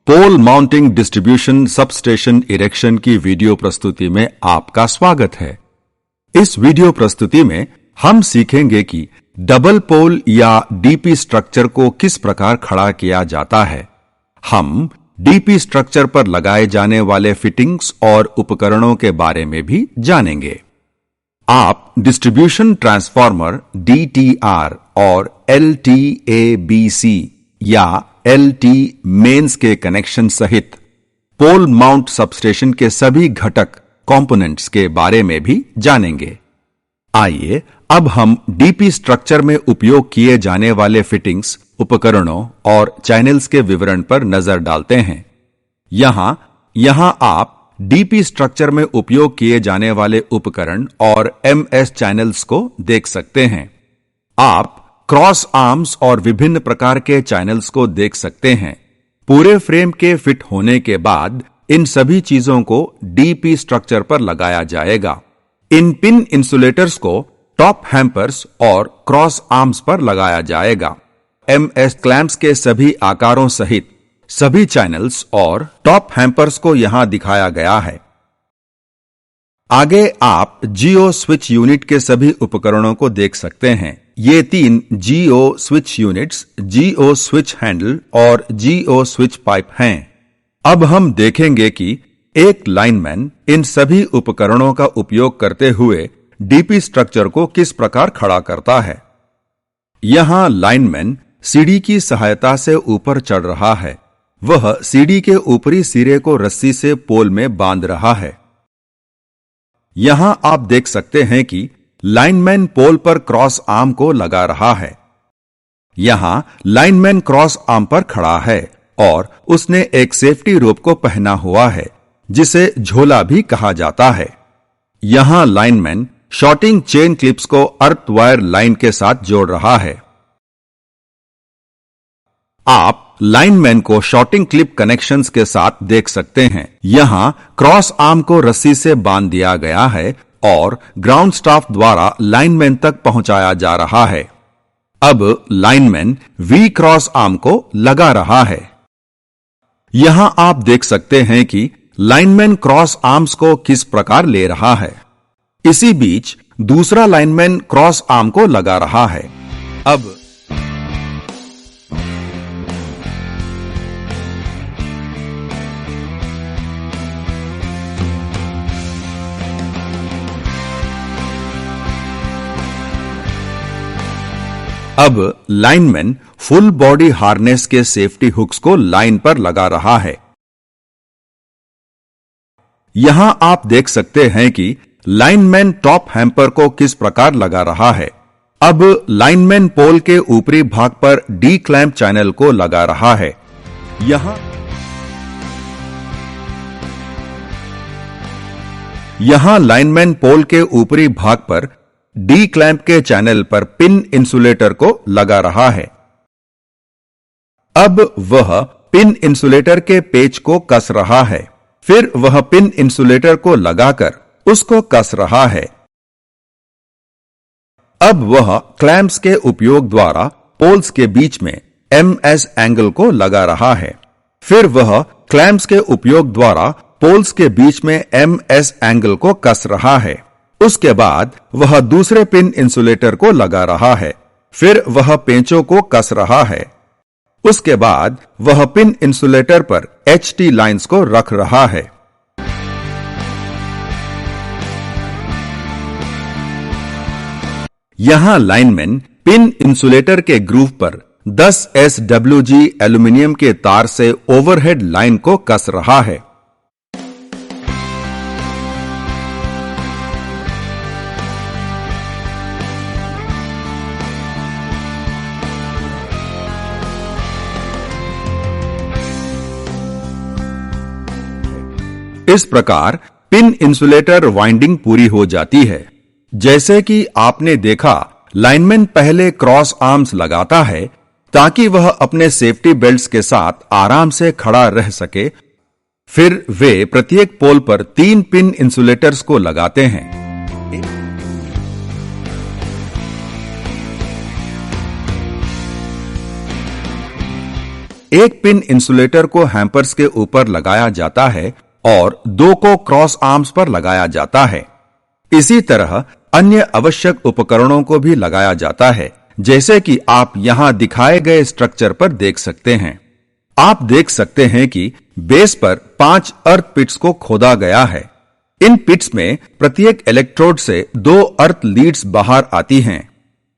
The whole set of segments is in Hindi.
पोल माउंटिंग डिस्ट्रीब्यूशन सबस्टेशन इरेक्शन की वीडियो प्रस्तुति में आपका स्वागत है। इस वीडियो प्रस्तुति में हम सीखेंगे कि डबल पोल या डीपी स्ट्रक्चर को किस प्रकार खड़ा किया जाता है। हम डीपी स्ट्रक्चर पर लगाए जाने वाले फिटिंग्स और उपकरणों के बारे में भी जानेंगे। आप डिस्ट्रीब्यूशन ट्रांसफार्मर DTR और LTABC या LT मेंस के कनेक्शन सहित पोल माउंट सबस्टेशन के सभी घटक कंपोनेंट्स के बारे में भी जानेंगे। आइए अब हम डीपी स्ट्रक्चर में उपयोग किए जाने वाले फिटिंग्स, उपकरणों और चैनल्स के विवरण पर नजर डालते हैं। यहां आप डीपी स्ट्रक्चर में उपयोग किए जाने वाले उपकरण और MS चैनल्स को देख सकते हैं। आप क्रॉस आर्म्स और विभिन्न प्रकार के चैनल्स को देख सकते हैं। पूरे फ्रेम के फिट होने के बाद इन सभी चीजों को डीपी स्ट्रक्चर पर लगाया जाएगा। इन पिन इंसुलेटर्स को टॉप हैम्पर्स और क्रॉस आर्म्स पर लगाया जाएगा। MS क्लैंप्स के सभी आकारों सहित सभी चैनल्स और टॉप हैम्पर्स को यहां दिखाया गया है। आगे आप जियो स्विच यूनिट के सभी उपकरणों को देख सकते हैं। ये 3 जियो स्विच यूनिट्स, जियो स्विच हैंडल और जियो स्विच पाइप हैं। अब हम देखेंगे कि एक लाइनमैन इन सभी उपकरणों का उपयोग करते हुए डीपी स्ट्रक्चर को किस प्रकार खड़ा करता है। यहां लाइनमैन सीढ़ी की सहायता से ऊपर चढ़ रहा है। वह सीढ़ी के ऊपरी सिरे को रस्सी से पोल में बांध रहा है। यहां आप देख सकते हैं कि लाइनमैन पोल पर क्रॉस आर्म को लगा रहा है। यहां लाइनमैन क्रॉस आर्म पर खड़ा है और उसने एक सेफ्टी रोप को पहना हुआ है, जिसे झोला भी कहा जाता है। यहां लाइनमैन शॉर्टिंग चेन क्लिप्स को अर्थ वायर लाइन के साथ जोड़ रहा है। आप लाइनमैन को शॉर्टिंग क्लिप कनेक्शंस के साथ देख सकते हैं। यहां क्रॉस आर्म को रस्सी से बांध दिया गया है और ग्राउंड स्टाफ द्वारा लाइनमैन तक पहुंचाया जा रहा है। अब लाइनमैन वी क्रॉस आर्म को लगा रहा है। यहां आप देख सकते हैं कि लाइनमैन क्रॉस आर्म्स को किस प्रकार ले रहा है। इसी बीच दूसरा लाइनमैन क्रॉस आर्म को लगा रहा है। अब लाइनमैन फुल बॉडी हार्नेस के सेफ्टी हुक्स को लाइन पर लगा रहा है। यहां आप देख सकते हैं कि लाइनमैन टॉप हैम्पर को किस प्रकार लगा रहा है। अब लाइनमैन पोल के ऊपरी भाग पर डी क्लैंप चैनल को लगा रहा है। यहां लाइनमैन पोल के ऊपरी भाग पर डी क्लैंप के चैनल पर पिन इंसुलेटर को लगा रहा है। अब वह पिन इंसुलेटर के पेच को कस रहा है। फिर वह पिन इंसुलेटर को लगाकर उसको कस रहा है। अब वह क्लैंप्स के उपयोग द्वारा पोल्स के बीच में MS एंगल को लगा रहा है। फिर वह क्लैंप्स के उपयोग द्वारा पोल्स के बीच में MS एंगल को कस रहा है। उसके बाद वह दूसरे पिन इंसुलेटर को लगा रहा है। फिर वह पेंचों को कस रहा है। उसके बाद वह पिन इंसुलेटर पर HT लाइंस को रख रहा है। यहां लाइनमैन पिन इंसुलेटर के ग्रूव पर 10 SWG एल्यूमीनियम के तार से ओवरहेड लाइन को कस रहा है। इस प्रकार पिन इंसुलेटर वाइंडिंग पूरी हो जाती है। जैसे कि आपने देखा, लाइनमैन पहले क्रॉस आर्म्स लगाता है ताकि वह अपने सेफ्टी बेल्ट्स के साथ आराम से खड़ा रह सके। फिर वे प्रत्येक पोल पर 3 पिन इंसुलेटर्स को लगाते हैं। एक पिन इंसुलेटर को हैम्पर्स के ऊपर लगाया जाता है और 2 को क्रॉस आर्म्स पर लगाया जाता है। इसी तरह अन्य आवश्यक उपकरणों को भी लगाया जाता है, जैसे कि आप यहां दिखाए गए स्ट्रक्चर पर देख सकते हैं। आप देख सकते हैं कि बेस पर 5 अर्थ पिट्स को खोदा गया है। इन पिट्स में प्रत्येक इलेक्ट्रोड से 2 अर्थ लीड्स बाहर आती हैं।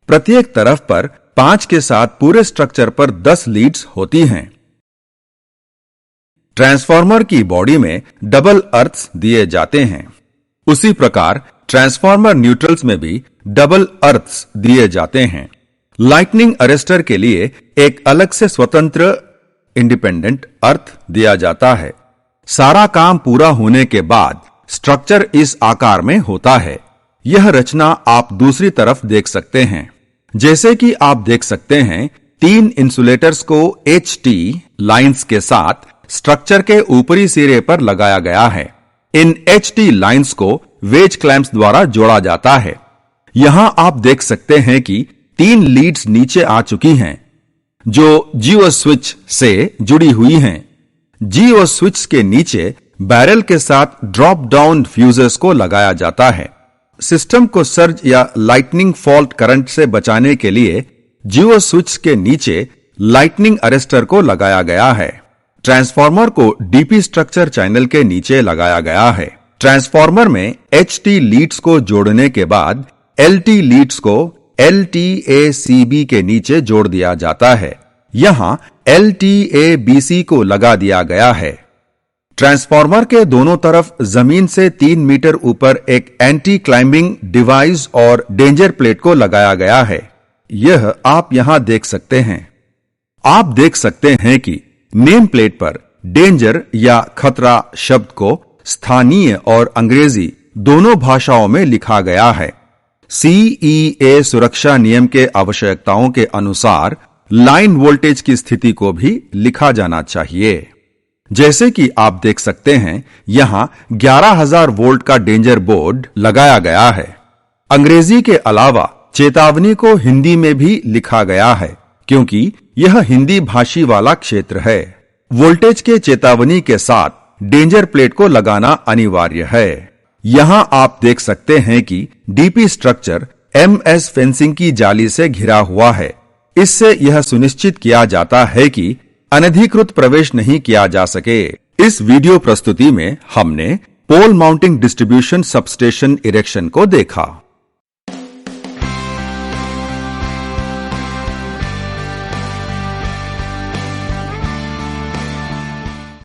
प्रत्येक तरफ पर 5 के साथ पूरे स्ट्रक्चर पर 10 लीड्स होती हैं। ट्रांसफार्मर की बॉडी में डबल अर्थ्स दिए जाते हैं। उसी प्रकार ट्रांसफार्मर न्यूट्रल्स में भी डबल अर्थ्स दिए जाते हैं। लाइटनिंग अरेस्टर के लिए एक अलग से स्वतंत्र इंडिपेंडेंट अर्थ दिया जाता है। सारा काम पूरा होने के बाद स्ट्रक्चर इस आकार में होता है। यह रचना आप दूसरी तरफ देख सकते हैं। जैसे कि आप देख सकते हैं, 3 इंसुलेटर्स को HT लाइंस के साथ स्ट्रक्चर के ऊपरी सिरे पर लगाया गया है। इन HT लाइंस को वेज क्लैंप्स द्वारा जोड़ा जाता है। यहां आप देख सकते हैं कि 3 लीड्स नीचे आ चुकी हैं, जो जियो स्विच से जुड़ी हुई हैं। जियो स्विच के नीचे बैरल के साथ ड्रॉप डाउन फ्यूजेस को लगाया जाता है। सिस्टम को सर्ज या लाइटनिंग फॉल्ट करंट से बचाने के लिए जियो स्विच के नीचे लाइटनिंग अरेस्टर को लगाया गया है। ट्रांसफार्मर को डीपी स्ट्रक्चर चैनल के नीचे लगाया गया है। ट्रांसफार्मर में HT लीड्स को जोड़ने के बाद LT लीड्स को LTACB के नीचे जोड़ दिया जाता है। यहां LTABC को लगा दिया गया है। ट्रांसफार्मर के दोनों तरफ जमीन से 3 मीटर ऊपर एक एंटी क्लाइंबिंग डिवाइस और डेंजर प्लेट को लगाया गया है। यह आप यहां देख सकते हैं। आप देख सकते हैं कि नेम प्लेट पर डेंजर या खतरा शब्द को स्थानीय और अंग्रेजी दोनों भाषाओं में लिखा गया है। CEA सुरक्षा नियम के आवश्यकताओं के अनुसार लाइन वोल्टेज की स्थिति को भी लिखा जाना चाहिए। जैसे कि आप देख सकते हैं, यहां 11,000 वोल्ट का डेंजर बोर्ड लगाया गया है। अंग्रेजी के अलावा चेतावनी को हिंदी में भी लिखा गया है, क्योंकि यह हिंदी भाषी वाला क्षेत्र है। वोल्टेज के चेतावनी के साथ डेंजर प्लेट को लगाना अनिवार्य है। यहां आप देख सकते हैं कि डीपी स्ट्रक्चर MS फेंसिंग की जाली से घिरा हुआ है। इससे यह सुनिश्चित किया जाता है कि अनधिकृत प्रवेश नहीं किया जा सके। इस वीडियो प्रस्तुति में हमने पोल माउंटिंग डिस्ट्रीब्यूशन सबस्टेशन इरेक्शन को देखा।